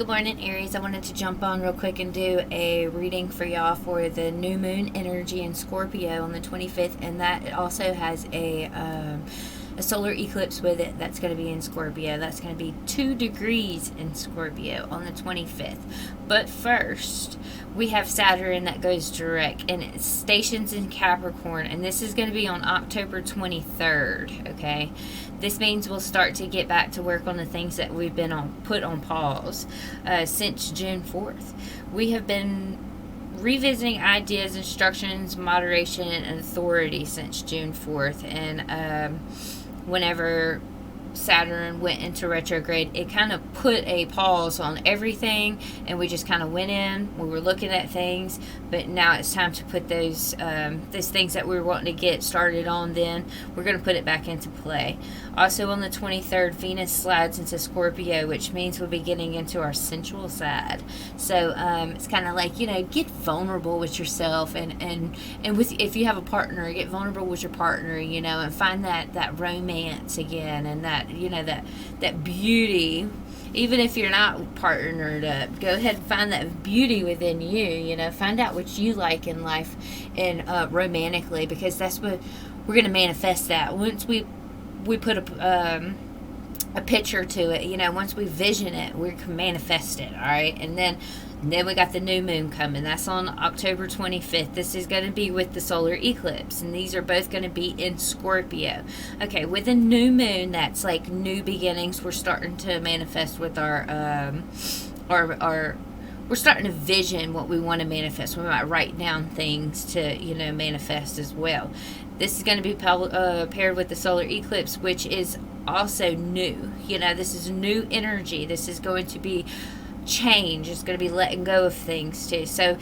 Good morning, Aries. I wanted to jump on real quick and do a reading for y'all for the new moon energy in Scorpio on the 25th, and that also has a solar eclipse with it that's going to be in Scorpio. That's going to be 2 degrees in Scorpio on the 25th. But first, we have Saturn that goes direct, and it stations in Capricorn, and this is going to be on October 23rd, okay? This means we'll start to get back to work on the things that we've been put on pause since June 4th. We have been revisiting ideas, instructions, moderation, and authority since June 4th, and whenever Saturn went into retrograde, it kind of put a pause on everything, and we just kind of went in. We were looking at things, but now it's time to put those things that we were wanting to get started on. Then we're going to put it back into play. Also on the 23rd, Venus slides into Scorpio, which means we'll be getting into our sensual side. So it's kind of like, get vulnerable with yourself, and with, if you have a partner, get vulnerable with your partner, and find that romance again, and that beauty. Even if you're not partnered up, go ahead and find that beauty within you. Find out what you like in life and romantically, because that's what we're going to manifest. That once we put a picture to it, once we vision it, we can manifest it. All right, and then we got the new moon coming. That's on October 25th. This is going to be with the solar eclipse, and these are both going to be in Scorpio. Okay, with a new moon, that's like new beginnings. We're starting to manifest with our we're starting to vision what we want to manifest. We might write down things to, manifest as well. This is going to be paired with the solar eclipse, which is also new. This is new energy. This is going to be change. It's going to be letting go of things too. So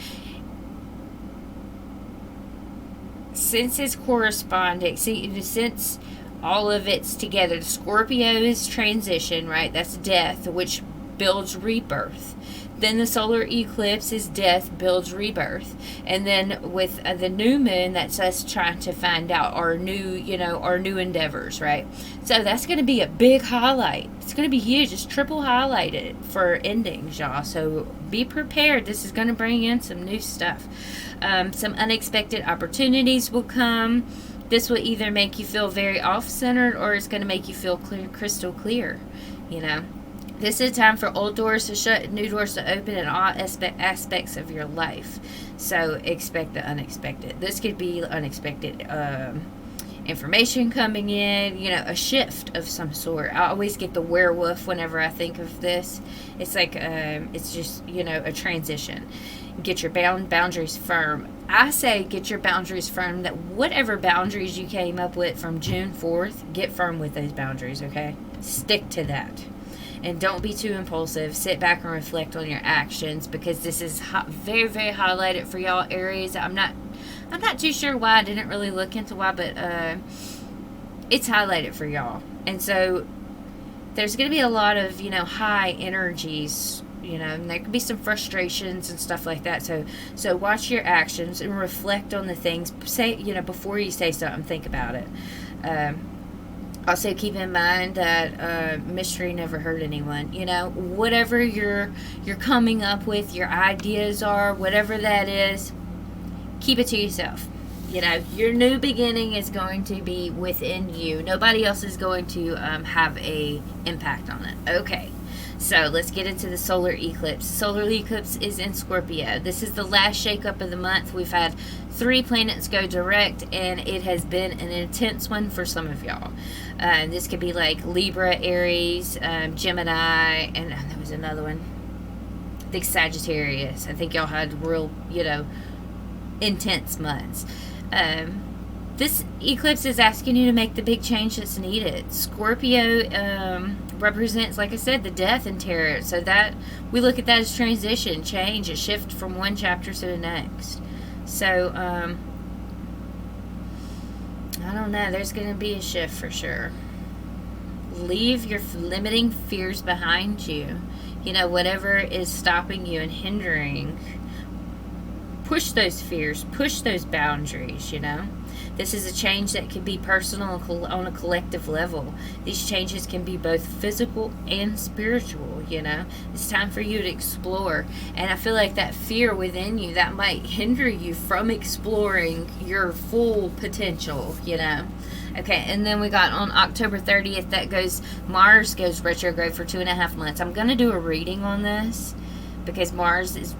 since it's corresponding, since all of it's together, the Scorpio is transition, right? That's death, which builds rebirth. Then the solar eclipse is death, builds rebirth. And then with the new moon, that's us trying to find out our new endeavors, right? So that's going to be a big highlight. It's going to be huge. It's triple highlighted for endings, y'all. So be prepared. This is going to bring in some new stuff. Some unexpected opportunities will come. This will either make you feel very off-centered, or it's going to make you feel crystal clear, This is a time for old doors to shut, new doors to open in all aspects of your life. So expect the unexpected. This could be unexpected information coming in, a shift of some sort. I always get the werewolf whenever I think of this. It's like, it's just, a transition. Get your boundaries firm. I say get your boundaries firm, that whatever boundaries you came up with from June 4th, get firm with those boundaries, okay? Stick to that. And don't be too impulsive. Sit back and reflect on your actions, because this is very, very highlighted for y'all, Aries. I'm not too sure why. I didn't really look into why, but it's highlighted for y'all. And so there's going to be a lot of, high energies, and there could be some frustrations and stuff like that. So watch your actions and reflect on the things. Say, before you say something, think about it. Also, keep in mind that mystery never hurt anyone. Whatever you're coming up with, your ideas are, whatever that is, keep it to yourself. Your new beginning is going to be within you. Nobody else is going to have a impact on it. Okay, so let's get into the solar eclipse. Solar eclipse is in Scorpio. This is the last shakeup of the month. We've had 3 planets go direct, and it has been an intense one for some of y'all. This could be like Libra, Aries, Gemini, and there was another one. I think Sagittarius. I think y'all had real, intense months. This eclipse is asking you to make the big change that's needed. Scorpio represents, like I said, the death and terror. So that we look at that as transition, change, a shift from one chapter to the next. So, I don't know. There's going to be a shift for sure. Leave your limiting fears behind you. Whatever is stopping you and hindering, push those fears, push those boundaries, This is a change that can be personal on a collective level. These changes can be both physical and spiritual, you know. It's time for you to explore. And I feel like that fear within you, that might hinder you from exploring your full potential, you know. Okay, and then we got on October 30th, Mars goes retrograde for 2.5 months. I'm going to do a reading on this because Mars is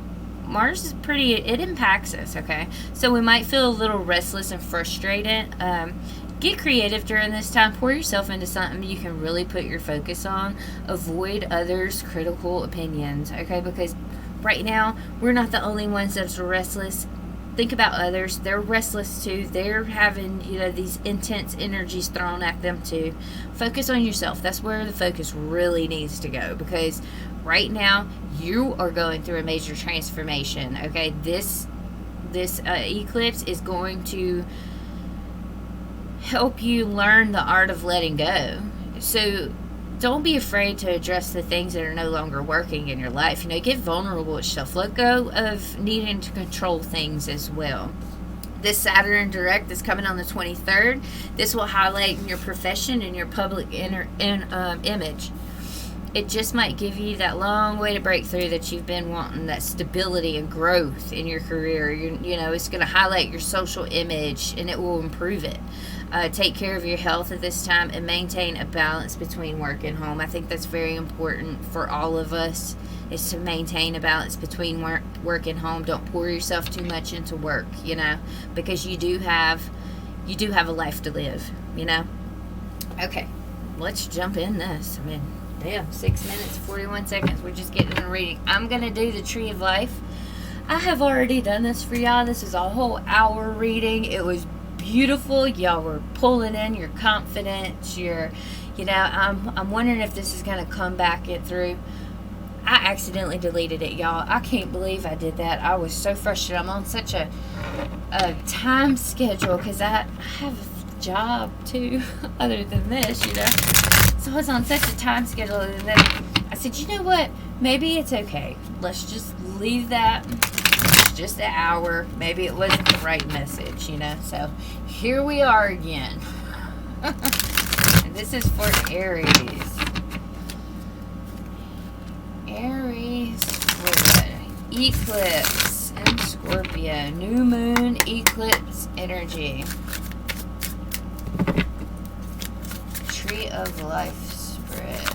pretty, it impacts us, okay? So we might feel a little restless and frustrated. Get creative during this time. Pour yourself into something you can really put your focus on. Avoid others' critical opinions, okay? Because right now, we're not the only ones that's restless. Think about others. They're restless too. They're having, you know, these intense energies thrown at them too. Focus on yourself. That's where the focus really needs to go, because right now you are going through a major transformation, okay? This eclipse is going to help you learn the art of letting go. So don't be afraid to address the things that are no longer working in your life. You know, get vulnerable with yourself. Let go of needing to control things as well. This Saturn direct is coming on the 23rd. This will highlight your profession and your public image. It just might give you that long way to break through that you've been wanting, that stability and growth in your career. You know, it's going to highlight your social image and it will improve it. Take care of your health at this time and maintain a balance between work and home. I think that's very important for all of us, is to maintain a balance between work and home. Don't pour yourself too much into work, you know, because you do have a life to live, you know. Okay, let's jump in this. I mean, damn, 6 minutes, 41 seconds. We're just getting in a reading. I'm going to do the Tree of Life. I have already done this for y'all. This is a whole hour reading. It was beautiful. Y'all were pulling in your confidence. I'm wondering if this is going to come back through. I accidentally deleted it, y'all. I can't believe I did that. I was so frustrated. I'm on such a time schedule because I have a job too, other than this, you know. So I was on such a time schedule, and then I said, you know what? Maybe it's okay. Let's just leave that. It's just an hour. Maybe it wasn't the right message, you know. So here we are again. And this is for Aries. Aries for eclipse and Scorpio. New moon, eclipse energy. Tree of Life spread.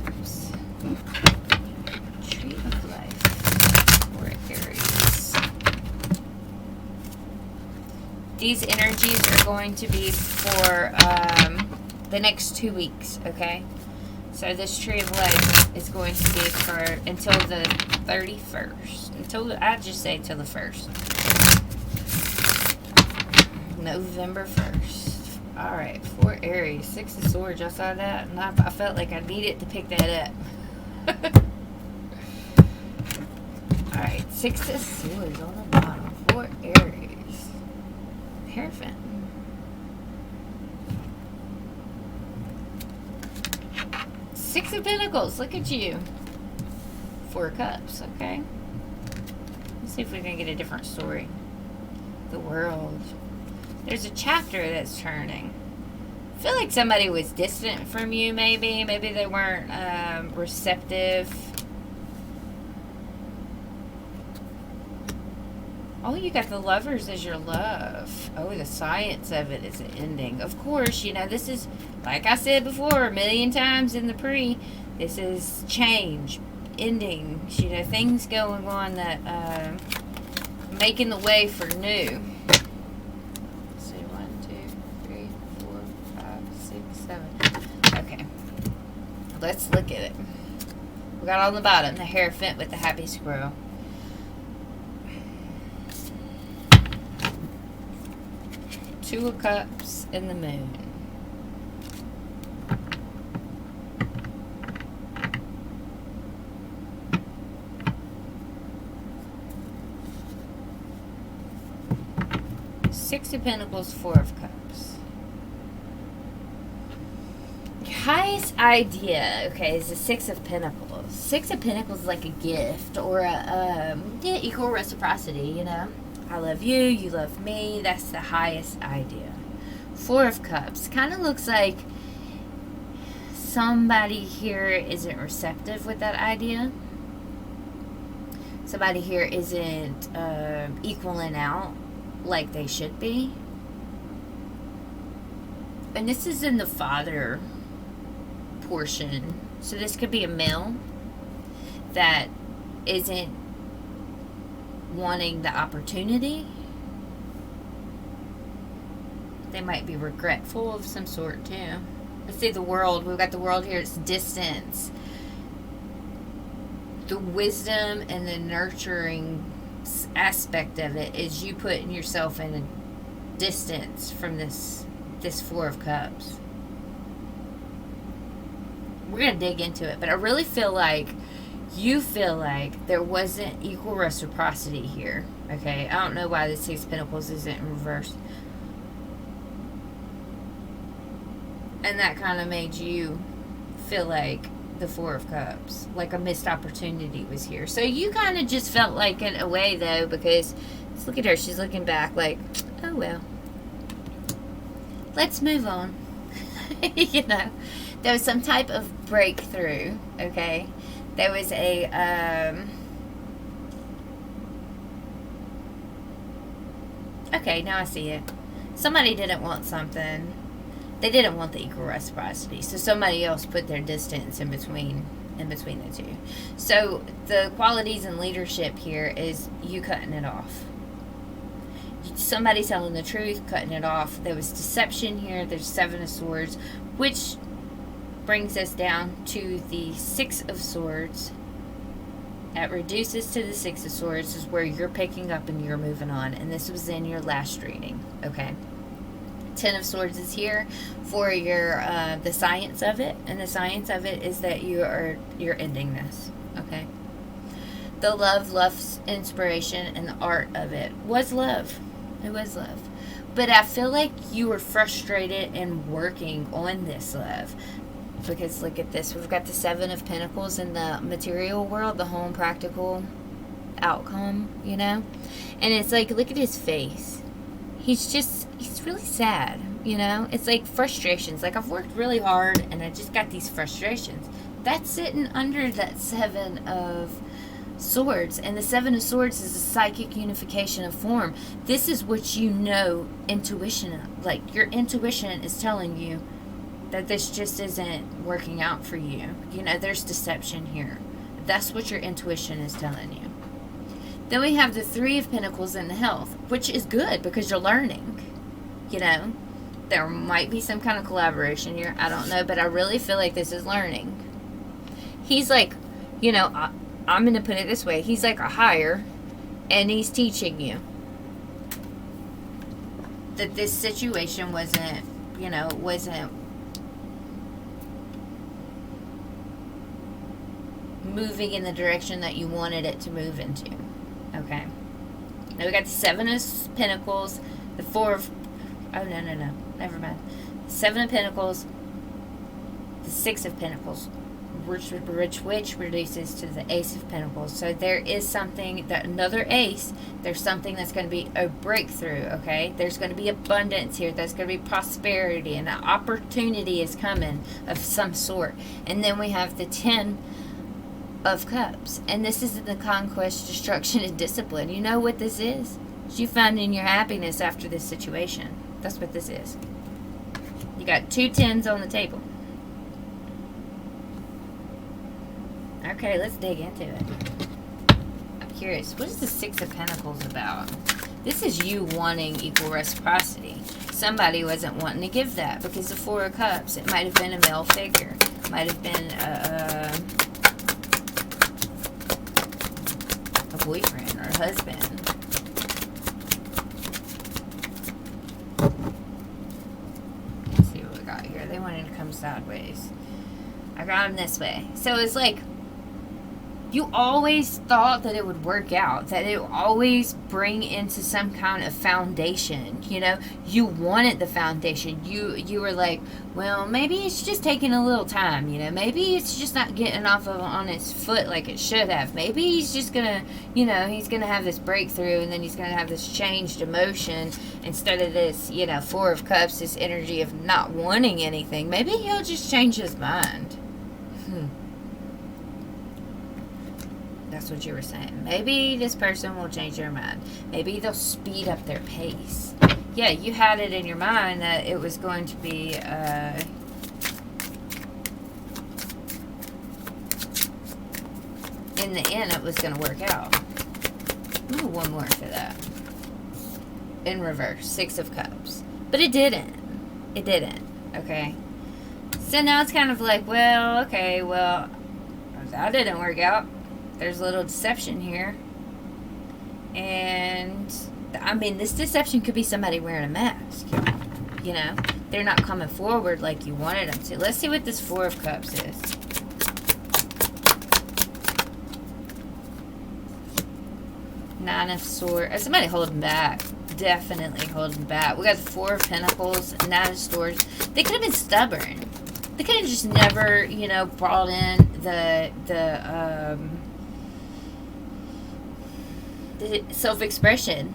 Oops. Tree of Life for Aries. These energies are going to be for the next 2 weeks, okay? So this Tree of Life is going to be for until the 31st. I just say till the 1st. November 1st. Alright, for Aries. 6 of Swords. Y'all saw that? And I felt like I needed to pick that up. Alright, 6 of Swords on the bottom. For Aries. Hierophant. 6 of Pentacles. Look at you. 4 Cups. Okay. Let's see if we can get a different story. The World. There's a chapter that's turning. I feel like somebody was distant from you, maybe. Maybe they weren't receptive. Oh, you got the Lovers as your love. Oh, the science of it is ending. Of course, you know, this is, like I said before, a million times in the pre, this is change, endings, you know, things going on that, making the way for new. Let's see, 1, 2, 3, 4, 5, 6, 7. Okay. Let's look at it. We got on the bottom, the Hierophant with the happy squirrel. Two of Cups and the Moon. Six of Pentacles, 4 of Cups. Highest idea, okay, is the Six of Pentacles. Six of Pentacles is like a gift or a equal reciprocity, you know. I love you, you love me. That's the highest idea. Four of Cups kind of looks like somebody here isn't receptive with that idea. Somebody here isn't equaling out like they should be. And this is in the father portion. So this could be a male that isn't wanting the opportunity. They might be regretful of some sort too. Let's see the world. We've got the world here. It's distance. The wisdom and the nurturing aspect of it is you putting yourself in a distance from this Four of Cups. We're going to dig into it, but I really feel like you feel like there wasn't equal reciprocity here. Okay, I don't know why the Six of Pentacles isn't in reverse. And that kind of made you feel like the Four of Cups, like a missed opportunity was here. So you kind of just felt like in a way, though, because let's look at her. She's looking back like, oh, well, let's move on. You know, there was some type of breakthrough, okay? There was a, okay, now I see it. Somebody didn't want something. They didn't want the equal reciprocity, so somebody else put their distance in between the two. So the qualities in leadership here is you cutting it off. Somebody telling the truth, cutting it off. There was deception here. There's Seven of Swords, which brings us down to the Six of Swords. That reduces to the Six of Swords, is where you're picking up and you're moving on. And this was in your last reading, okay? Ten of Swords is here for your the science of it, and the science of it is that you're ending this, okay? The love, inspiration, and the art of it was love. It was love. But I feel like you were frustrated in working on this love. Because look at this. We've got the Seven of Pentacles in the material world, the home practical outcome, you know? And it's like, look at his face. He's really sad, you know? It's like frustrations. Like, I've worked really hard and I just got these frustrations. That's sitting under that Seven of Swords, and the Seven of Swords is a psychic unification of form. This is what you know, intuition, like your intuition is telling you that this just isn't working out for you. You know, there's deception here. That's what your intuition is telling you. Then we have the Three of Pentacles in the health, which is good because you're learning. You know, there might be some kind of collaboration here. I don't know, but I really feel like this is learning. He's like, you know, I'm going to put it this way. He's like a higher, and he's teaching you that this situation wasn't, you know, wasn't moving in the direction that you wanted it to move into. Okay. Now we got the Seven of Pentacles, the Four of, oh, no, never mind. The Seven of Pentacles, the Six of Pentacles, which reduces to the Ace of Pentacles. So there is something, that another ace, there's something that's going to be a breakthrough, okay? There's going to be abundance here. There's going to be prosperity, and an opportunity is coming of some sort. And then we have the Ten of Cups, and this is the conquest, destruction, and discipline. You know what this is? It's you finding your happiness after this situation. That's what this is. You got two tens on the table. Okay, let's dig into it. I'm curious. What is the Six of Pentacles about? This is you wanting equal reciprocity. Somebody wasn't wanting to give that because the Four of Cups, it might have been a male figure. Might have been a boyfriend or a husband. Let's see what we got here. They wanted to come sideways. I got them this way. So it's like, You always thought that it would work out, that it would always bring into some kind of foundation. You know, you wanted the foundation. You were like, well, maybe it's just taking a little time. You know, maybe it's just not getting off of on its foot like it should have. Maybe he's just gonna, you know, he's gonna have this breakthrough, and then he's gonna have this changed emotion instead of this, you know, Four of Cups, this energy of not wanting anything. Maybe he'll just change his mind. That's what you were saying. Maybe this person will change their mind. Maybe they'll speed up their pace. Yeah, you had it in your mind that it was going to be in the end it was going to work out. Ooh, one more for that. In reverse, Six of Cups. But it didn't. It didn't. Okay. So now it's kind of like, well, okay, well, that didn't work out. There's a little deception here. And, I mean, this deception could be somebody wearing a mask. You know? They're not coming forward like you wanted them to. Let's see what this Four of Cups is. Nine of Swords. Somebody holding back. Definitely holding back. We got the Four of Pentacles, Nine of Swords. They could have been stubborn. They could have just never, you know, brought in the self-expression.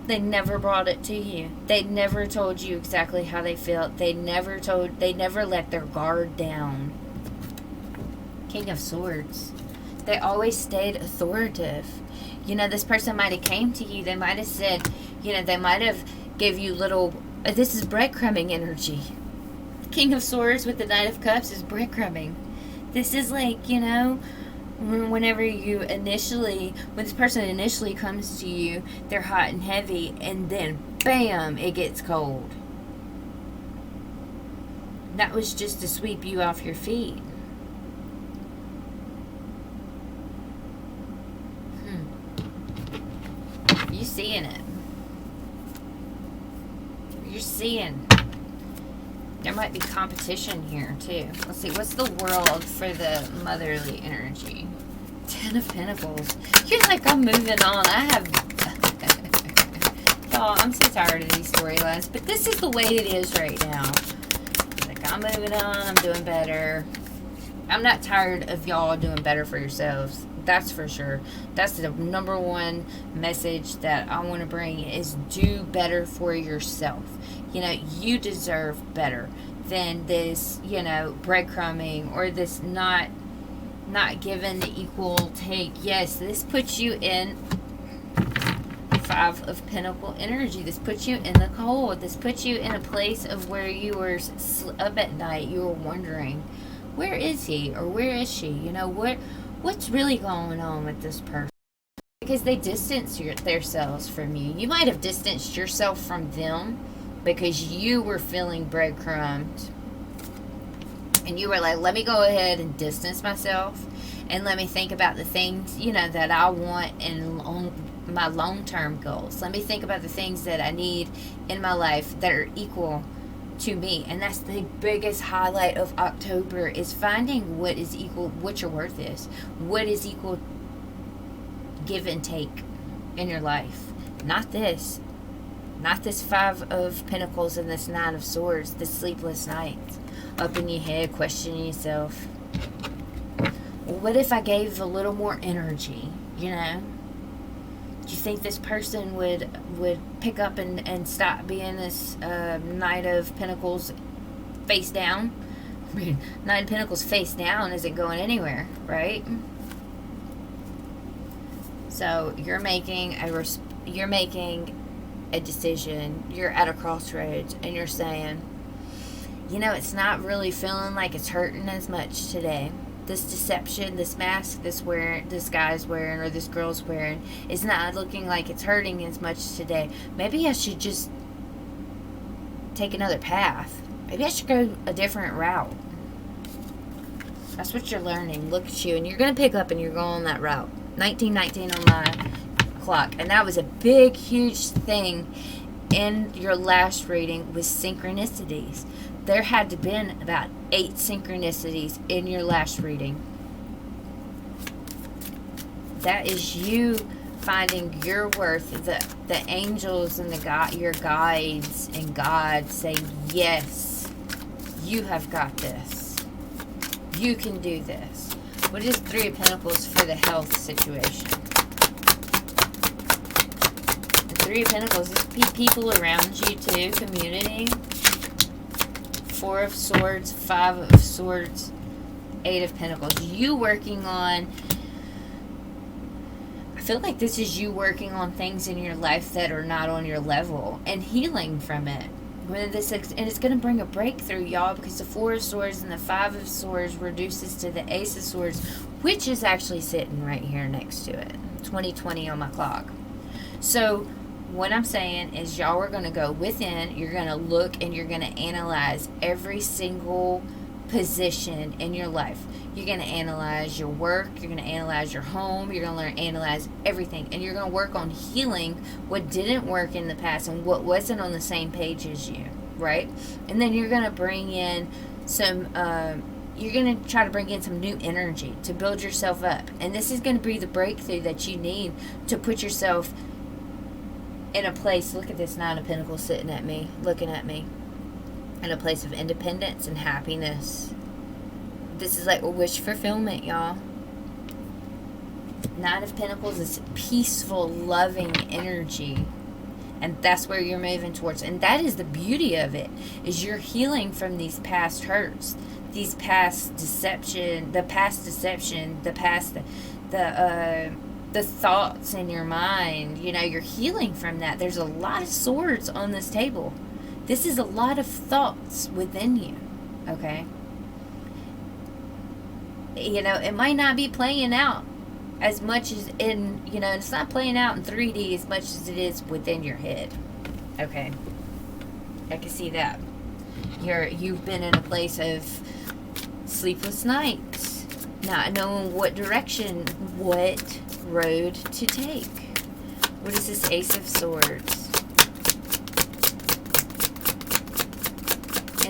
They never brought it to you. They never told you exactly how they felt. They never let their guard down. King of Swords. They always stayed authoritative. You know, this person might have came to you. They might have said, you know, they might have give you little, this is breadcrumbing energy. King of Swords with the Knight of Cups is breadcrumbing. This is like, you know, whenever you initially, when this person initially comes to you, they're hot and heavy, and then bam, it gets cold. That was just to sweep you off your feet. You seeing it. You're seeing. There might be competition here, too. Let's see. What's the world for the motherly energy? Ten of Pentacles. You're like, I'm moving on. I have... Oh, I'm so tired of these storylines. But this is the way it is right now. Like, I'm moving on. I'm doing better. I'm not tired of y'all doing better for yourselves. That's for sure. That's the number one message that I want to bring is do better for yourself. You know, you deserve better than this, you know, breadcrumbing or this not given the equal take. Yes, this puts you in Five of Pentacle energy. This puts you in the cold. This puts you in a place of where you were up at night. You were wondering, where is he or where is she? You know, what's really going on with this person? Because they distance themselves from you. You might have distanced yourself from them because you were feeling breadcrumbed. And you were like, let me go ahead and distance myself. And let me think about the things, you know, that I want in my long-term goals. Let me think about the things that I need in my life that are equal to me. And that's the biggest highlight of October is finding what is equal, what your worth is. What is equal give and take in your life. Not this. Not this Five of Pentacles and this Nine of Swords. This sleepless nights. Up in your head, questioning yourself. Well, what if I gave a little more energy? You know? Do you think this person would pick up and stop being this Knight of Pentacles face down? I mean, Nine of Pentacles face down isn't going anywhere, right? So you're making a decision. You're at a crossroads, and you're saying, you know, it's not really feeling like it's hurting as much today. This deception, this mask this guy's wearing or this girl's wearing is not looking like it's hurting as much today. Maybe I should just take another path. Maybe I should go a different route. That's what you're learning. Look at you, and you're going to pick up and you're going that route. 1919 on my clock. And that was a big, huge thing in your last reading with synchronicities. There had to been about 8 synchronicities in your last reading. That is you finding your worth. The angels and your guides and God say, yes, you have got this. You can do this. What is Three of Pentacles for the health situation? The Three of Pentacles is people around you too, community. Four of Swords, Five of Swords, Eight of Pentacles. You working on, I feel like this is you working on things in your life that are not on your level and healing from it. And it's going to bring a breakthrough, y'all, because the Four of Swords and the Five of Swords reduces to the Ace of Swords, which is actually sitting right here next to it. 2020 on my clock. So what I'm saying is y'all are going to go within, you're going to look, and you're going to analyze every single position in your life. You're going to analyze your work, you're going to analyze your home, you're going to analyze everything, and you're going to work on healing what didn't work in the past and what wasn't on the same page as you, right? And then you're going to bring in some you're going to try to bring in some new energy to build yourself up, and this is going to be the breakthrough that you need to put yourself in a place. Look at this Nine of Pentacles sitting at me, looking at me, in a place of independence and happiness. This is like a wish fulfillment, y'all. Nine of Pentacles is peaceful, loving energy. And that's where you're moving towards. And that is the beauty of it, is you're healing from these past hurts, these past deception, the thoughts in your mind. You know, you're healing from that. There's a lot of swords on this table. This is a lot of thoughts within you, okay? You know, it might not be playing out as much as in, you know, it's not playing out in 3D as much as it is within your head, okay? I can see that. You've been in a place of sleepless nights, not knowing what direction, what road to take. What is this Ace of Swords?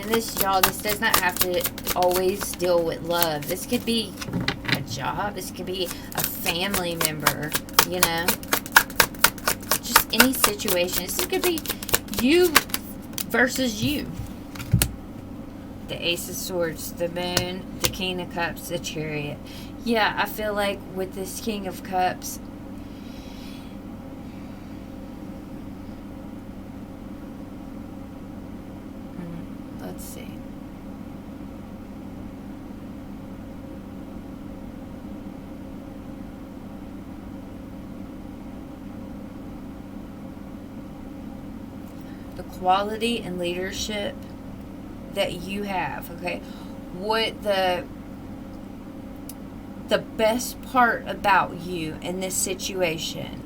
This, y'all, this does not have to always deal with love. This could be a job. This could be a family member, you know. Just any situation. This could be you versus you. The Ace of Swords, the Moon, the King of Cups, the Chariot. Yeah, I feel like with this King of Cups, let's see. The quality and leadership that you have, okay? What the best part about you in this situation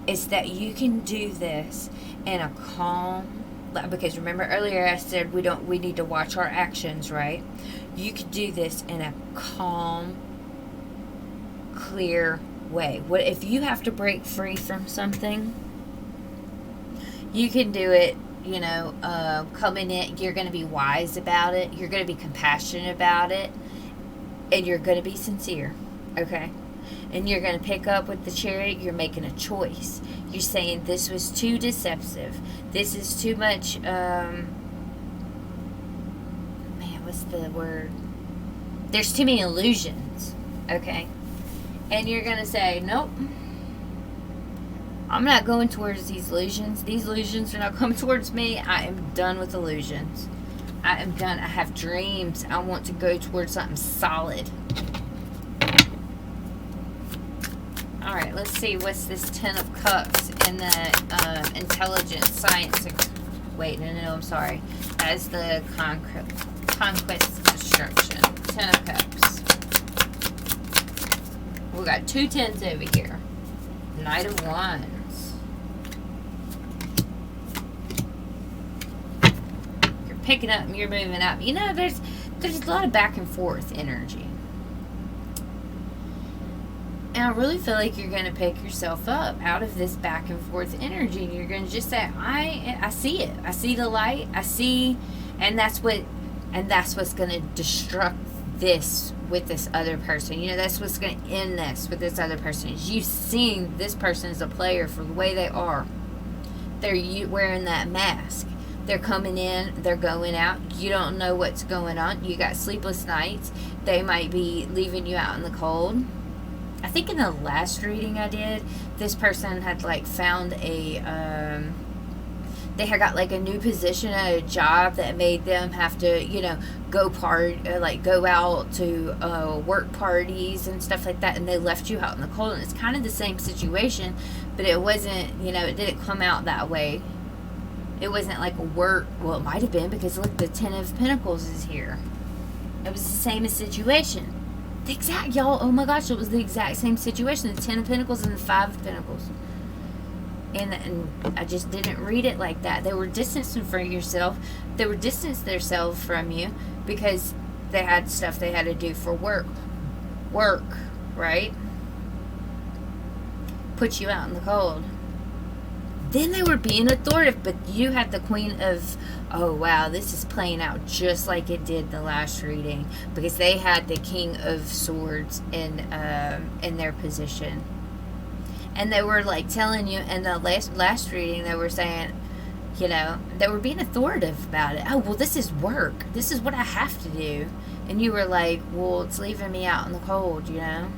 is that you can do this in a calm, because remember earlier I said we need to watch our actions, right? You could do this in a calm, clear way. What if you have to break free from something? You can do it, you know, coming in, you're going to be wise about it, you're going to be compassionate about it, and you're going to be sincere, okay? And you're going to pick up with the Chariot. You're making a choice. You're saying this was too deceptive. This is too much, man, what's the word? There's too many illusions, okay? And you're going to say, nope, I'm not going towards these illusions. These illusions are not coming towards me. I am done with illusions. I am done. I have dreams. I want to go towards something solid. Alright, let's see. What's this Ten of Cups in the intelligence, science? Wait, no, I'm sorry. That is the conquest, destruction. Ten of Cups. We got two tens over here. Knight of Wands. You're picking up and you're moving up. You know, there's a lot of back and forth energy. And I really feel like you're going to pick yourself up out of this back and forth energy. You're going to just say, I see it. I see the light. I see, and that's what's going to this with this other person. You know, that's what's going to end this with this other person, is you seeing this person as a player for the way they are. They're wearing that mask. They're coming in, they're going out. You don't know what's going on. You got sleepless nights. They might be leaving you out in the cold. I think in the last reading I did, this person had like found they had got like a new position at a job that made them have to, you know, go out to work parties and stuff like that, and they left you out in the cold. And it's kind of the same situation, but it wasn't, you know, it didn't come out that way. It wasn't like a work, well, it might have been, because look, the Ten of Pentacles is here. It was the same situation. The exact, y'all, oh my gosh, it was the exact same situation. The Ten of Pentacles and the Five of Pentacles. And I just didn't read it like that. They were distancing from yourself. They were distancing themselves from you because they had stuff they had to do for work. Work, right? Put you out in the cold. Then they were being authoritative, but you had the Queen of, oh wow, this is playing out just like it did the last reading, because they had the King of Swords in their position. And they were like telling you in the last reading, they were saying, you know, they were being authoritative about it. Oh, well, this is work. This is what I have to do. And you were like, well, it's leaving me out in the cold, you know.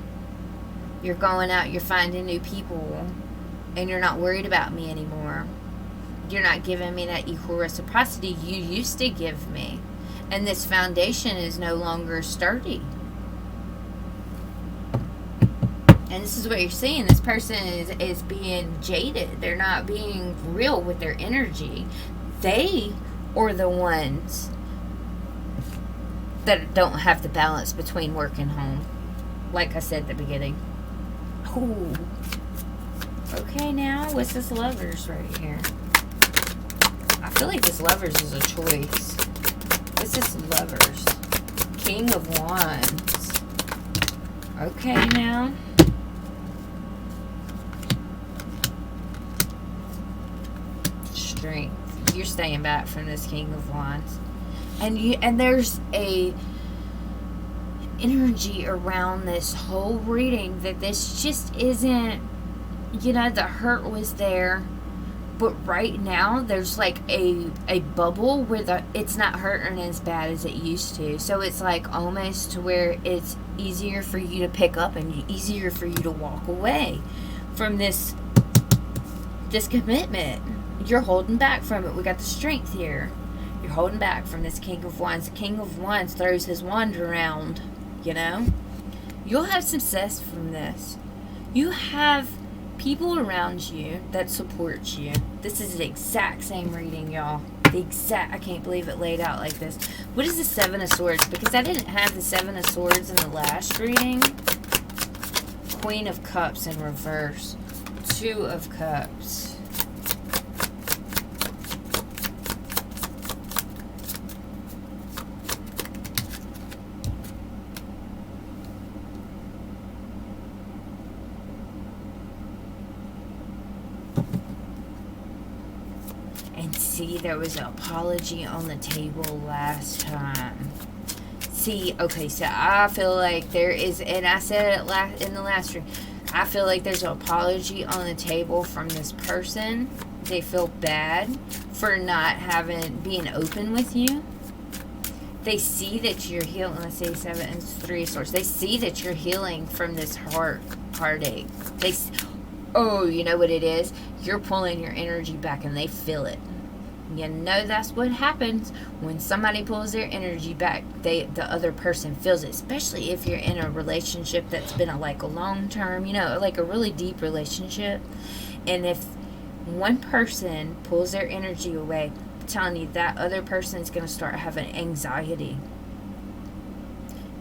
You're going out, you're finding new people, and you're not worried about me anymore. You're not giving me that equal reciprocity you used to give me. And this foundation is no longer sturdy. And this is what you're seeing. This person is being jaded. They're not being real with their energy. They are the ones that don't have the balance between work and home. Like I said at the beginning. Ooh. Okay, now, what's this Lovers right here? I feel like this Lovers is a choice. What's this Lovers? King of Wands. Okay, now. Strength. You're staying back from this King of Wands. And there's a energy around this whole reading that this just isn't, you know, the hurt was there, but right now there's like a bubble where it's not hurting as bad as it used to. So it's like almost to where it's easier for you to pick up and easier for you to walk away from this commitment. You're holding back from it. We got the Strength here. You're holding back from this King of Wands. The King of Wands throws his wand around, you know. You'll have success from this. You have people around you that support you. This is the exact same reading, y'all. I can't believe it laid out like this. What is the Seven of Swords? Because I didn't have the Seven of Swords in the last reading. Queen of Cups in reverse. Two of Cups. See, there was an apology on the table last time. See, okay, so I feel like there is, and I said it in the last reading, I feel like there's an apology on the table from this person. They feel bad for not being open with you. They see that you're healing. Let's say 7 and 3 of Swords. They see that you're healing from this heartache. Oh, you know what it is? You're pulling your energy back, and they feel it. You know that's what happens when somebody pulls their energy back. The other person feels it, especially if you're in a relationship that's been a long term, you know, like a really deep relationship. And if one person pulls their energy away, I'm telling you, that other person is going to start having anxiety.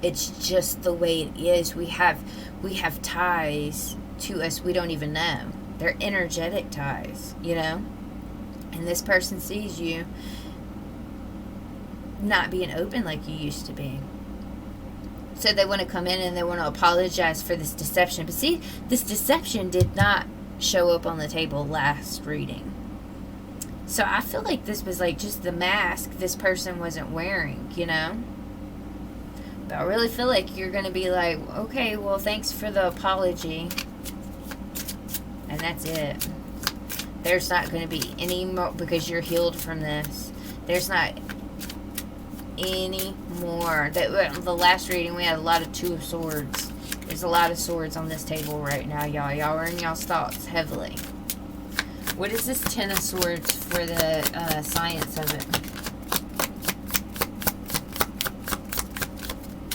It's just the way it is. We have ties to us we don't even know. They're energetic ties, you know. And this person sees you not being open like you used to be. So they want to come in and they want to apologize for this deception. But see, this deception did not show up on the table last reading. So I feel like this was like just the mask this person wasn't wearing, you know. But I really feel like you're going to be like, okay, well, thanks for the apology. And that's it. There's not going to be any more, because you're healed from this. There's not any more. The last reading, we had a lot of Two of Swords. There's a lot of swords on this table right now, y'all. Y'all are in y'all's thoughts heavily. What is this Ten of Swords for the science of it?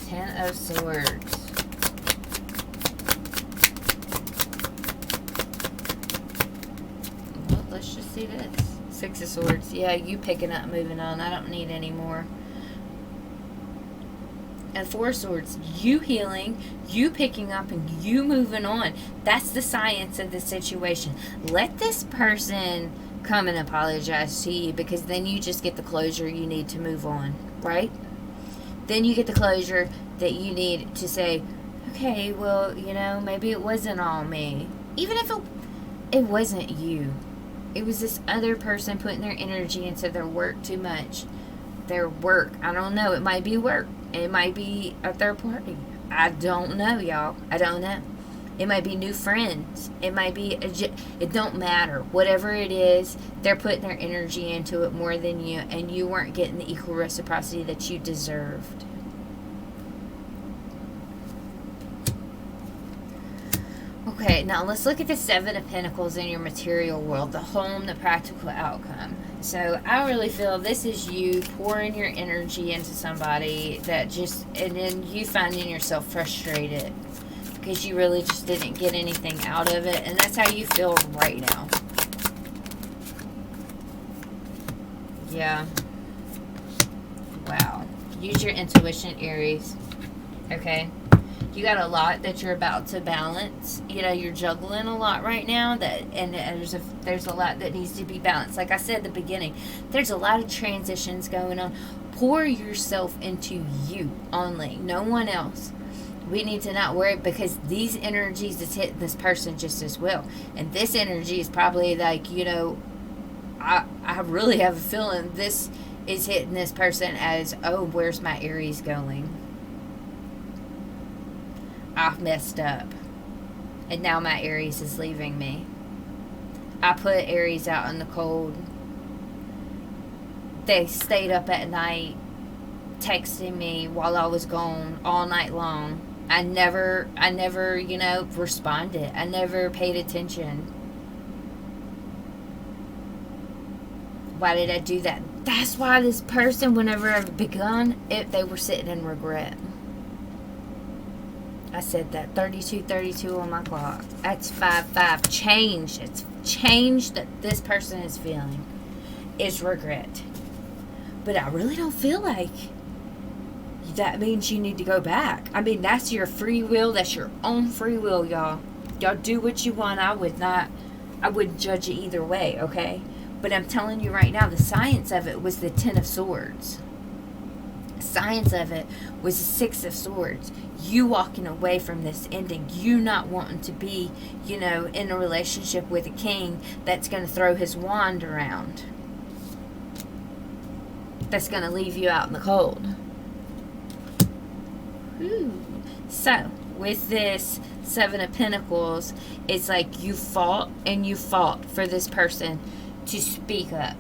Ten of Swords. Well, let's just see this. Six of Swords. Yeah, you picking up, moving on. I don't need any more. And Four of Swords. You healing, you picking up, and you moving on. That's the science of the situation. Let this person come and apologize to you, because then you just get the closure you need to move on, right? Then you get the closure that you need to say, okay, well, you know, maybe it wasn't all me. Even if it wasn't you. It was this other person putting their energy into their work too much. Their work. I don't know. It might be work. It might be a third party. I don't know, y'all. I don't know. It might be new friends. It might be, it don't matter. Whatever it is, they're putting their energy into it more than you, and you weren't getting the equal reciprocity that you deserved. Okay, now let's look at the Seven of Pentacles in your material world, the home, the practical outcome. So I really feel this is you pouring your energy into somebody that just, and then you finding yourself frustrated because you really just didn't get anything out of it, and that's how you feel right now. Yeah. Wow. Use your intuition, Aries. Okay? You got a lot that you're about to balance. You know, you're juggling a lot right now, and there's a lot that needs to be balanced. Like I said at the beginning, there's a lot of transitions going on. Pour yourself into you only, no one else. We need to not worry, because these energies is hitting this person just as well. And this energy is probably like, you know, I really have a feeling this is hitting this person as, oh, where's my Aries going? I've messed up, and now my Aries is leaving me. I put Aries out in the cold. They stayed up at night texting me while I was gone all night long. I never, you know, responded. I never paid attention. Why did I do that? That's why this person, whenever I've begun it, they were sitting in regret. I said that 32 on my clock. That's 5-5. Change. It's change that this person is feeling is regret. But I really don't feel like that means you need to go back. I mean, that's your free will. That's your own free will, y'all. Y'all do what you want. I wouldn't judge it either way, okay? But I'm telling you right now, the science of it was the Ten of Swords. Science of it was the Six of Swords. You walking away from this ending. You not wanting to be, you know, in a relationship with a king that's going to throw his wand around. That's going to leave you out in the cold. Ooh. So, with this Seven of Pentacles, it's like you fought and you fought for this person to speak up,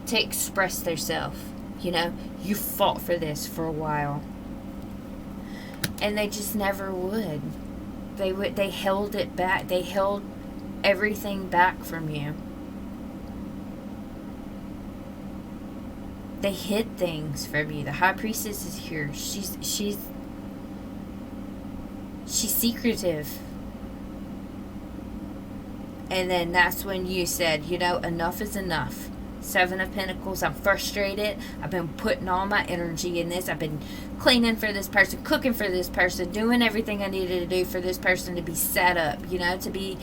to express themselves. You know, you fought for this for a while. And they just never would. They held it back. They held everything back from you. They hid things from you. The High Priestess is here. She's secretive. And then that's when you said, you know, enough is enough. Seven of Pentacles, I'm frustrated. I've been putting all my energy in this. I've been cleaning for this person, cooking for this person, doing everything I needed to do for this person to be set up, you know, to be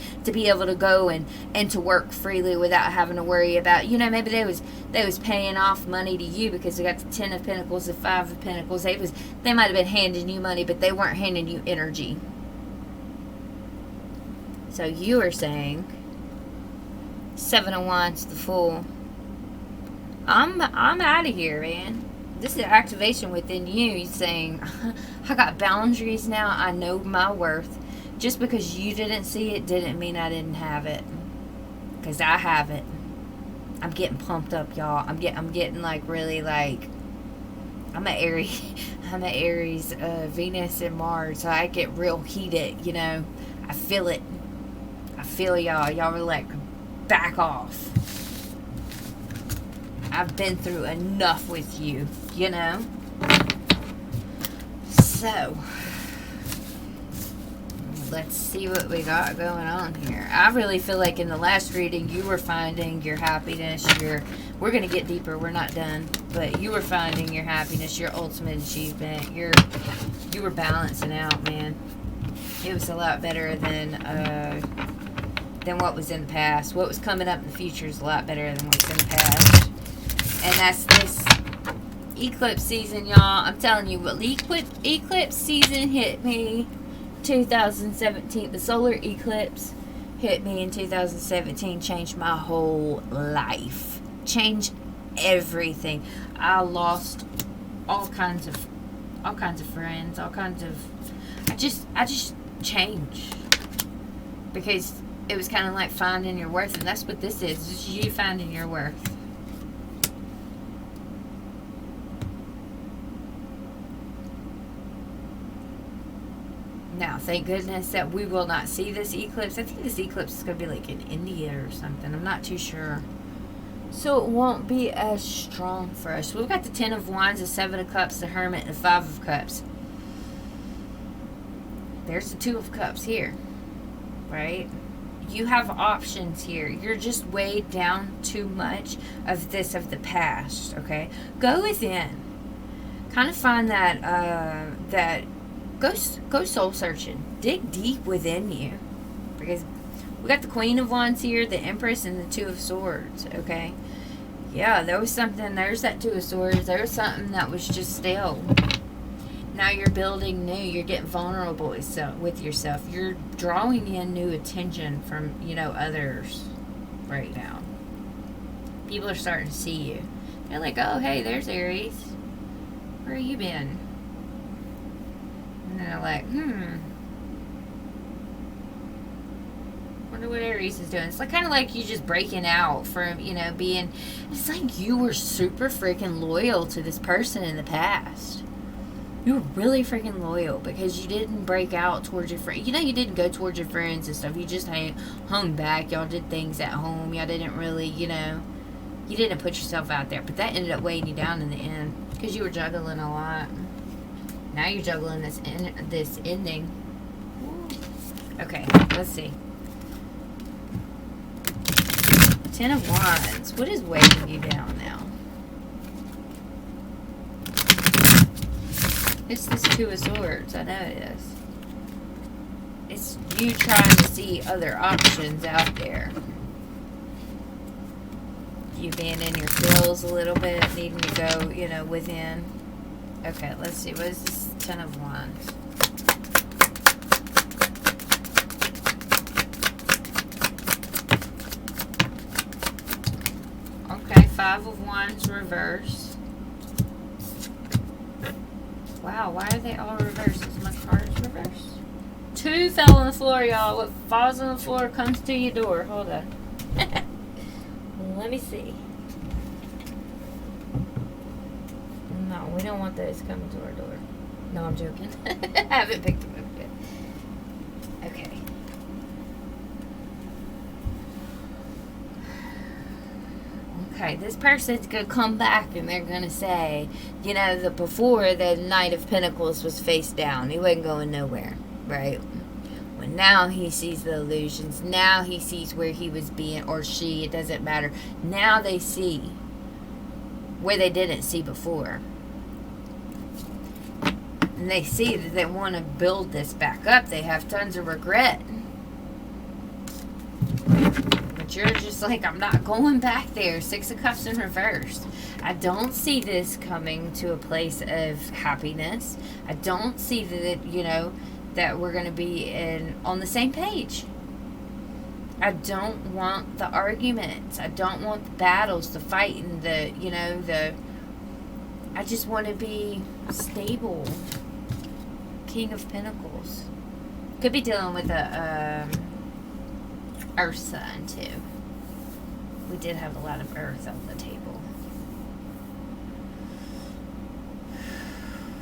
able to go and to work freely without having to worry about, you know, maybe they was paying off money to you because they got the Ten of Pentacles, the Five of Pentacles. They might have been handing you money, but they weren't handing you energy. So you are saying Seven of Wands, the Fool. I'm out of here, man. This is activation within you. He's saying, I got boundaries now. I know my worth. Just because you didn't see it didn't mean I didn't have it. Because I have it. I'm getting pumped up, y'all. I'm getting like really like, I'm an Aries. I'm an Aries, Venus and Mars. So I get real heated, you know. I feel it. I feel y'all. Y'all are like, back off. I've been through enough with you, you know. So, let's see what we got going on here. I really feel like in the last reading, you were finding your happiness. We're going to get deeper. We're not done. But you were finding your happiness, your ultimate achievement. You were balancing out, man. It was a lot better than what was in the past. What was coming up in the future is a lot better than what's in the past. And that's this eclipse season, y'all. I'm telling you, what eclipse season hit me 2017. The solar eclipse hit me in 2017. Changed my whole life. Changed everything. I lost all kinds of friends. I just changed because it was kind of like finding your worth, and that's what this is. It's you finding your worth. Now, thank goodness that we will not see this eclipse. I think this eclipse is going to be like in India or something. I'm not too sure. So it won't be as strong for us. We've got the 10 of Wands, the 7 of Cups, the Hermit, and the 5 of Cups. There's the 2 of Cups here. Right? You have options here. You're just weighed down too much of the past. Okay? Go within. Kind of find that go soul searching. Dig deep within you. Because we got the Queen of Wands here, the Empress, and the 2 of Swords. Okay? Yeah, there was something. There's that 2 of Swords. There was something that was just still. Now you're building new. You're getting vulnerable with yourself. You're drawing in new attention from, others right now. People are starting to see you. They're like, oh, hey, there's Aries. Where you been? And they're like, wonder what Aries is doing. It's like kind of like you just breaking out from, being. It's like you were super freaking loyal to this person in the past. You were really freaking loyal because you didn't break out towards your friends. You didn't go towards your friends and stuff. You just hung back. Y'all did things at home. Y'all didn't really, you didn't put yourself out there. But that ended up weighing you down in the end because you were juggling a lot. Now you're juggling this ending. Okay, let's see. 10 of Wands. What is weighing you down now? It's this 2 of Swords. I know it is. It's you trying to see other options out there. You being in your feels a little bit, needing to go, within. Okay, let's see. What is this 10 of Wands? Okay, 5 of Wands reverse. Wow, why are they all reversed? Is my cards reversed? 2 fell on the floor, y'all. What falls on the floor comes to your door. Hold on. Let me see. No, we don't want those coming to our door. No, I'm joking. I haven't picked them up yet. Okay. Okay, this person's going to come back and they're going to say, that before the Knight of Pentacles was face down. He wasn't going nowhere, right? Well, now he sees the illusions. Now he sees where he was being, or she, it doesn't matter. Now they see where they didn't see before. And they see that they want to build this back up. They have tons of regret. But you're just like, I'm not going back there. 6 of Cups in reverse. I don't see this coming to a place of happiness. I don't see that, that we're going to be on the same page. I don't want the arguments. I don't want the battles, the fighting, I just want to be stable. King of Pentacles. Could be dealing with a Earth sign too. We did have a lot of Earth on the table.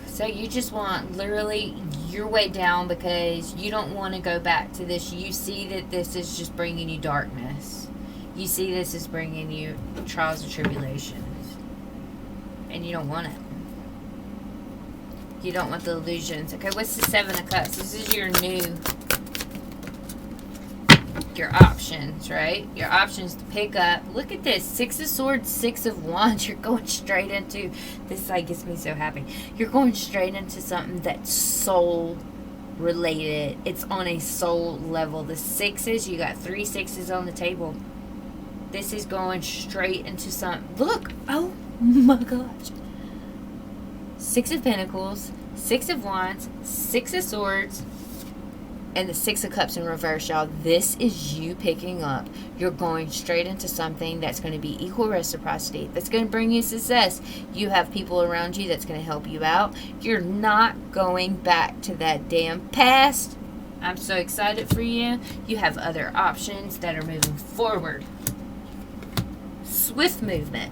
So you just want literally your way down because you don't want to go back to this. You see that this is just bringing you darkness. You see this is bringing you trials and tribulations. And you don't want it. You don't want the illusions. Okay, what's the Seven of Cups? This is your options, right? Your options to pick up. Look at this. Six of Swords, Six of Wands. You're going straight into, this like gets me so happy. You're going straight into something that's soul related. It's on a soul level. The sixes, you got 3 sixes on the table. This is going straight into some, look, oh my gosh. 6 of Pentacles, 6 of Wands, 6 of Swords, and the 6 of Cups in reverse, y'all. This is you picking up. You're going straight into something that's going to be equal reciprocity. That's going to bring you success. You have people around you that's going to help you out. You're not going back to that damn past. I'm so excited for you. You have other options that are moving forward. Swift movement.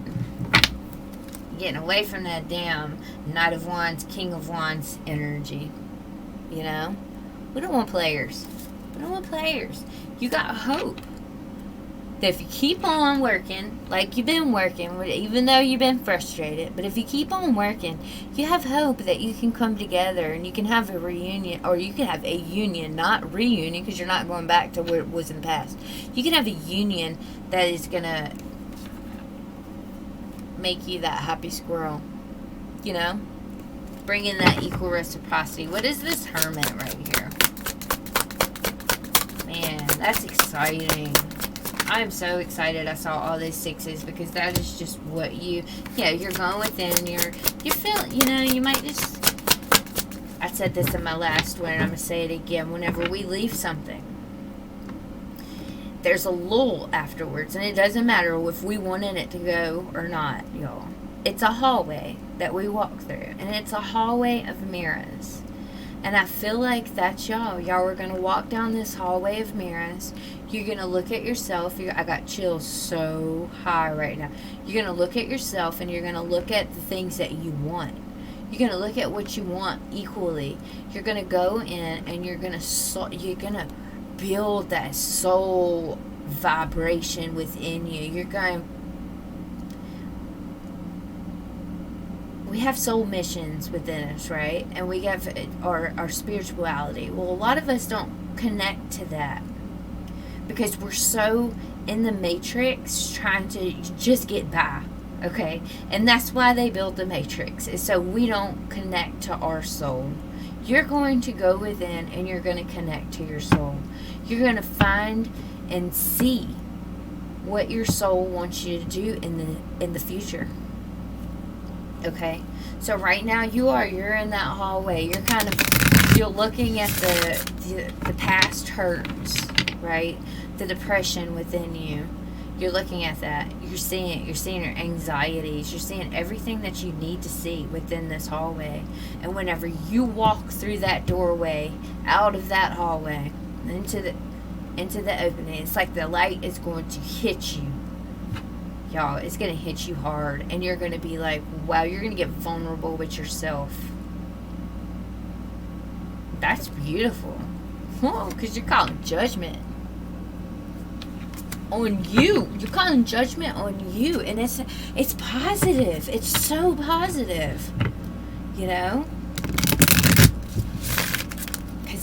Getting away from that damn Knight of Wands, King of Wands energy. You know? We don't want players. We don't want players. You got hope. That if you keep on working, like you've been working, even though you've been frustrated, but if you keep on working, you have hope that you can come together and you can have a reunion, or you can have a union, not reunion, because you're not going back to where it was in the past. You can have a union that is going to make you that happy squirrel. You know? Bring in that equal reciprocity. What is this Hermit right here? Man, that's exciting. I'm so excited I saw all these sixes because that is just what you're going within. You feel, you might just, I said this in my last one and I'm going to say it again. Whenever we leave something, there's a lull afterwards, and it doesn't matter if we wanted it to go or not, y'all. It's a hallway that we walk through, and it's a hallway of mirrors. And I feel like that's y'all. Y'all are going to walk down this hallway of mirrors. You're going to look at yourself. I got chills so high right now. You're going to look at yourself, and you're going to look at the things that you want. You're going to look at what you want equally. You're going to go in, and you're going to build that soul vibration within you. You're going, we have soul missions within us, right? And we have our spirituality. Well, a lot of us don't connect to that because we're so in the matrix trying to just get by, okay? And that's why they built the matrix, is so we don't connect to our soul. You're going to go within and you're going to connect to your soul. You're going to find and see what your soul wants you to do in the future. Okay? So right now you're in that hallway. You're looking at the past hurts, right? The depression within you. You're looking at that. You're seeing your anxieties. You're seeing everything that you need to see within this hallway. And whenever you walk through that doorway, out of that hallway, into the opening, it's like the light is going to hit you. Y'all, it's going to hit you hard. And you're going to be like, wow, you're going to get vulnerable with yourself. That's beautiful. Whoa, because you're calling judgment on you. You're calling judgment on you, and it's positive. It's so positive, because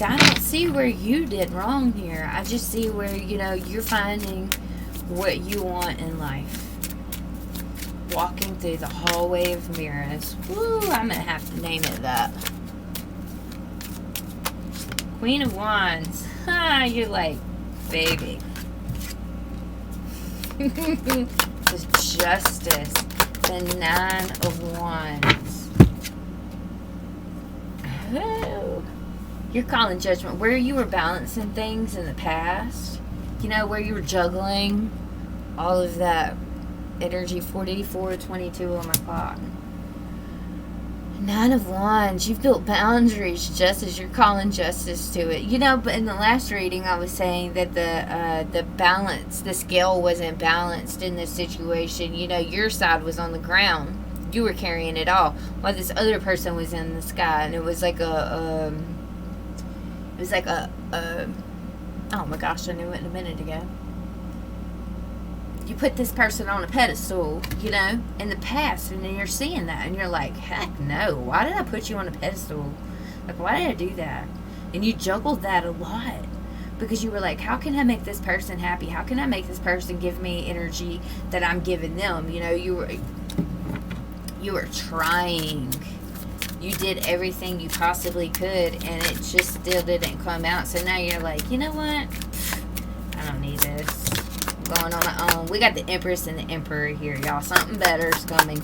I don't see where you did wrong here. I just see where you're finding what you want in life, walking through the hallway of mirrors. Woo, I'm gonna have to name it that. Queen of Wands. You're like, baby. The Justice, the 9 of Wands. Oh, you're calling judgment. Where you were balancing things in the past, where you were juggling all of that energy. 44:22 on my clock. Nine of Wands. You've built boundaries, justice. You're calling justice to it. You know, but in the last reading, I was saying that the balance, the scale wasn't balanced in this situation. You know, your side was on the ground. You were carrying it all, while this other person was in the sky, and it was like a oh my gosh, I knew it a minute ago. You put this person on a pedestal, you know, in the past, and then you're seeing that, and you're like, heck no, why did I put you on a pedestal? Like, why did I do that? And you juggled that a lot, because you were like, how can I make this person happy? How can I make this person give me energy that I'm giving them? You know, you were trying. You did everything you possibly could, and it just still didn't come out. So now you're like, you know what? I don't need this. Going on my own. We got the Empress and the Emperor here, y'all. Something better is coming.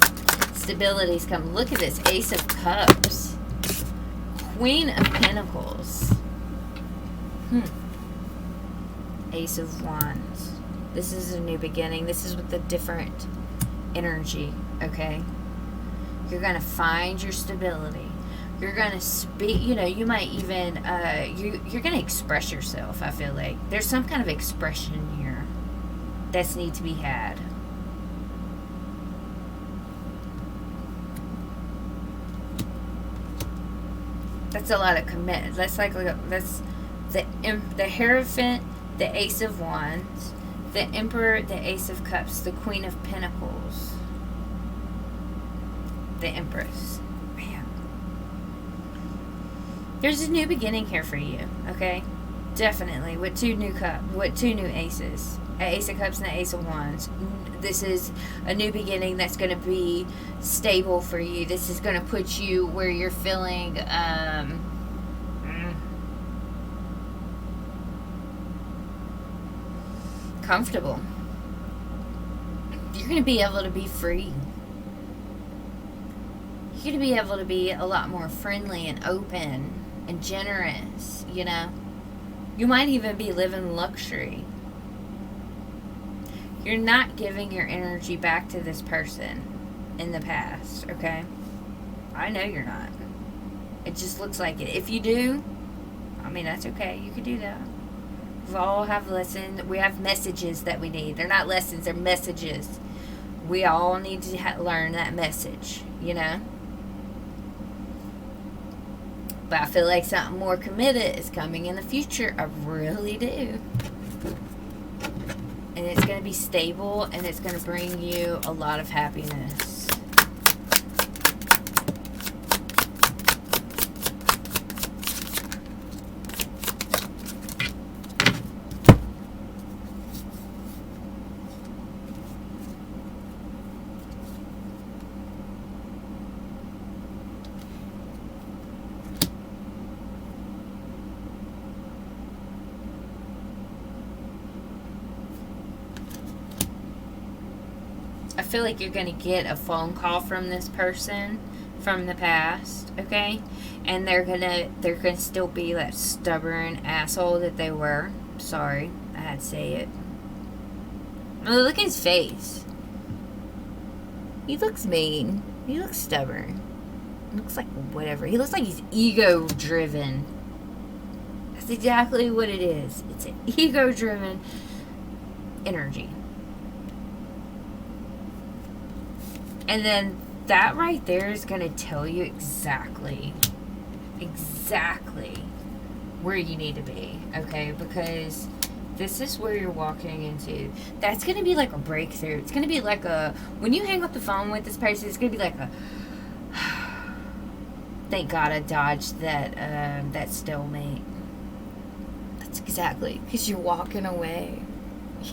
Stability's coming. Look at this. Ace of Cups. Queen of Pentacles. Ace of Wands. This is a new beginning. This is with a different energy, okay? You're going to find your stability. You're going to speak, you know, you might even, you're going to express yourself, I feel like. There's some kind of expression here that's need to be had. That's a lot of commitment. That's like that's the Hierophant, the Ace of Wands, the Emperor, the Ace of Cups, the Queen of Pentacles, the Empress. Man, there's a new beginning here for you. Okay, definitely with two new aces. An Ace of Cups and an Ace of Wands. This is a new beginning that's going to be stable for you. This is going to put you where you're feeling comfortable. You're going to be able to be free. You're going to be able to be a lot more friendly and open and generous, you know. You might even be living luxury. You're not giving your energy back to this person in the past, okay? I know you're not. It just looks like it. If you do, I mean, that's okay. You can do that. We all have lessons. We have messages that we need. They're not lessons, they're messages. We all need to learn that message, you know? But I feel like something more committed is coming in the future. I really do. And it's going to be stable, and it's going to bring you a lot of happiness. I feel like you're going to get a phone call from this person from the past, okay? And they're going to still be that stubborn asshole that they were. Sorry, I had to say it. Oh, look at his face. He looks mean. He looks stubborn. He looks like whatever. He looks like he's ego-driven. That's exactly what it is. It's an ego-driven energy. And then that right there is going to tell you exactly where you need to be, okay? Because this is where you're walking into. That's going to be like a breakthrough. It's going to be like a, when you hang up the phone with this person, it's going to be like a, thank God I dodged that stalemate. That's exactly, because you're walking away.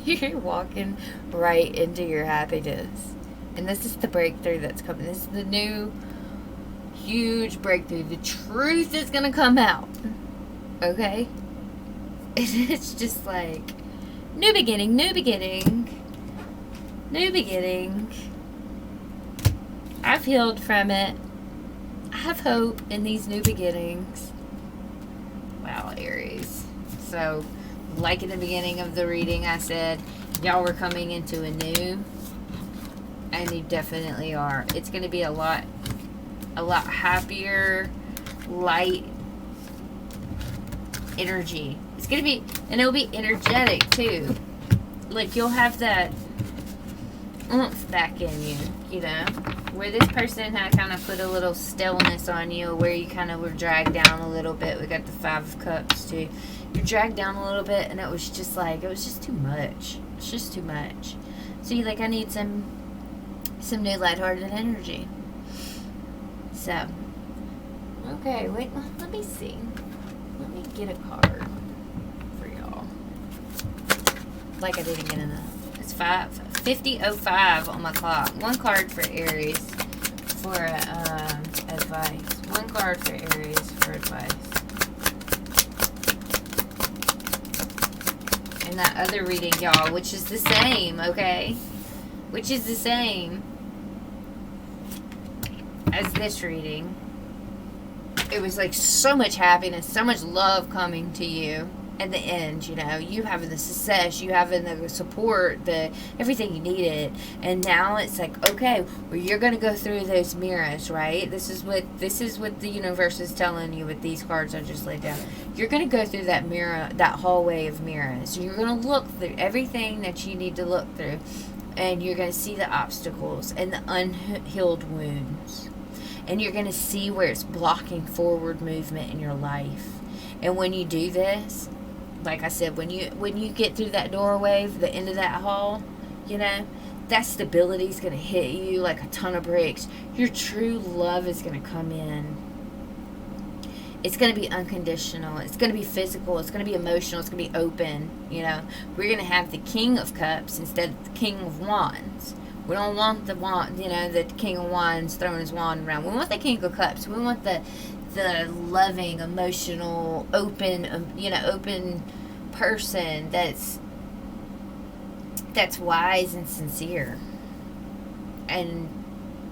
You're walking right into your happiness. And this is the breakthrough that's coming. This is the new huge breakthrough. The truth is going to come out. Okay? It's just like, new beginning, new beginning, new beginning. I've healed from it. I have hope in these new beginnings. Wow, Aries. So, like in the beginning of the reading, I said, y'all were coming into a new. And you definitely are. It's going to be a lot a lot happier, light energy. It's going to be, and it'll be energetic too. Like, you'll have that oomph back in you, you know, where this person had kind of put a little stillness on you, where you kind of were dragged down a little bit. We got the 5 of Cups too. You're dragged down a little bit, and it was just like, it was just too much. It's just too much. So you're like, I need some new lighthearted energy. So, okay, wait, let me see. Let me get a card for y'all. Like I didn't get enough. It's 50:05 on my clock. 1 card for Aries for advice. 1 card for Aries for advice. And that other reading, y'all, which is the same, okay? Which is the same as this reading. It was like so much happiness, so much love coming to you at the end, you know, you having the success, you having the support, the everything you needed. And now it's like, okay, well, you're going to go through those mirrors, right? This is what the universe is telling you with these cards I just laid down. You're going to go through that mirror, that hallway of mirrors. You're going to look through everything that you need to look through, and you're going to see the obstacles and the unhealed wounds. And you're going to see where it's blocking forward movement in your life. And when you do this, like I said, when you get through that doorway, the end of that hall, you know, that stability is going to hit you like a ton of bricks. Your true love is going to come in. It's going to be unconditional. It's going to be physical. It's going to be emotional. It's going to be open, you know. We're going to have the King of Cups instead of the King of Wands. We don't want the wand, you know, the King of Wands throwing his wand around. We want the King of Cups. We want the loving, emotional, open, you know, open person that's wise and sincere. And,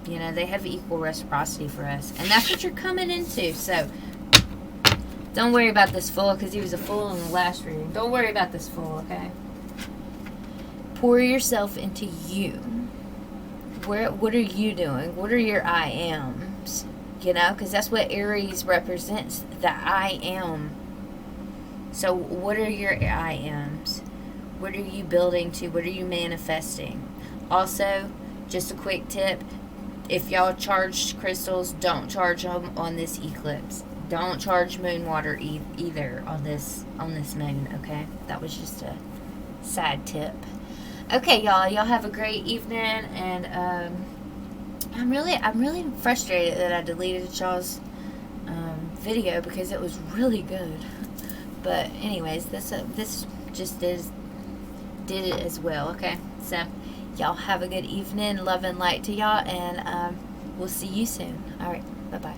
you know, they have equal reciprocity for us. And that's what you're coming into. So, don't worry about this fool, because he was a fool in the last reading. Don't worry about this fool, okay? Pour yourself into you. What are you doing? What are your I ams? You know, because that's what Aries represents, the I am. So what are your I ams? What are you building to? What are you manifesting? Also, just a quick tip, if y'all charge crystals, don't charge them on this eclipse. Don't charge moon water either on this moon, okay? That was just a side tip. Okay, y'all have a great evening, and I'm really frustrated that I deleted y'all's video, because it was really good. But anyways, this just did it as well. Okay, so y'all have a good evening. Love and light to y'all, and we'll see you soon. All right, bye bye.